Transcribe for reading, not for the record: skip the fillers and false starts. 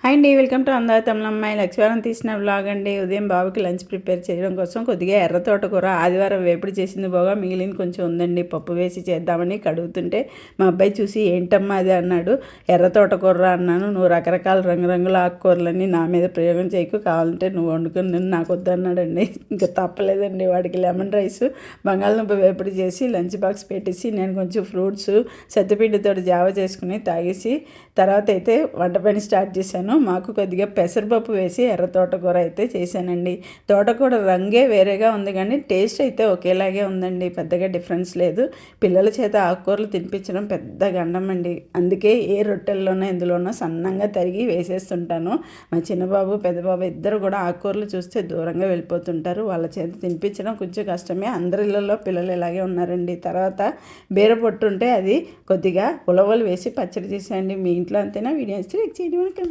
Hi అండి, welcome to అందరూ తమిళమ్మాయి. లక్ష్మీవారం తీసిన వ్లాగ్ అండి. ఉదయం బాబుకి లంచ్ ప్రిపేర్ చేయడం కోసం కొద్దిగా ఎర్ర తోటకూర ఆదివారం వేపుడు చేసింది పోగా మిగిలింది కొంచెం ఉందండి. పప్పు వేసి చేద్దామని కడుగుతుంటే మా అబ్బాయి చూసి ఏంటమ్మా అది అన్నాడు. ఎర్ర తోటకూర అన్నాను. నువ్వు రకరకాల రంగురంగుల ఆకుకూరలన్నీ నా మీద ప్రయోగం చేయకు, కావాలంటే నువ్వు వండుకొని నేను నాకు వద్దన్నాడండి. ఇంకా తప్పలేదండి. వాడికి లెమన్ రైస్ బంగాళదుంప వేపుడు చేసి లంచ్ బాక్స్ పెట్టేసి నేను కొంచెం ఫ్రూట్స్ సత్తుపిండితో జావ చేసుకుని తాగేసి తర్వాత అయితే వంట పని స్టార్ట్ చేశాను. మాకు కొద్దిగా పెసరపప్పు వేసి ఎర్ర తోటకూర అయితే చేశానండి. తోటకూర రంగే వేరేగా ఉంది కానీ టేస్ట్ అయితే ఒకేలాగే ఉందండి. పెద్దగా డిఫరెన్స్ లేదు. పిల్లల చేత ఆకుకూరలు తినిపించడం పెద్ద గండం అండి. అందుకే ఏ రొట్టెల్లోనో ఇందులోనో సన్నంగా తరిగి వేసేస్తుంటాను. మా చిన్నబాబు పెద్దబాబు ఇద్దరు కూడా ఆకుకూరలు చూస్తే దూరంగా వెళ్ళిపోతుంటారు. వాళ్ళ చేత తినిపించడం కొంచెం కష్టమే. అందరి ఇళ్ళల్లో పిల్లలు ఇలాగే ఉన్నారండి. తర్వాత బీర పొట్టు ఉంటే అది కొద్దిగా ఉలవలు వేసి పచ్చడి చేసేయండి. మీ ఇంట్లో అంతేనా? వీడియో చేయండి.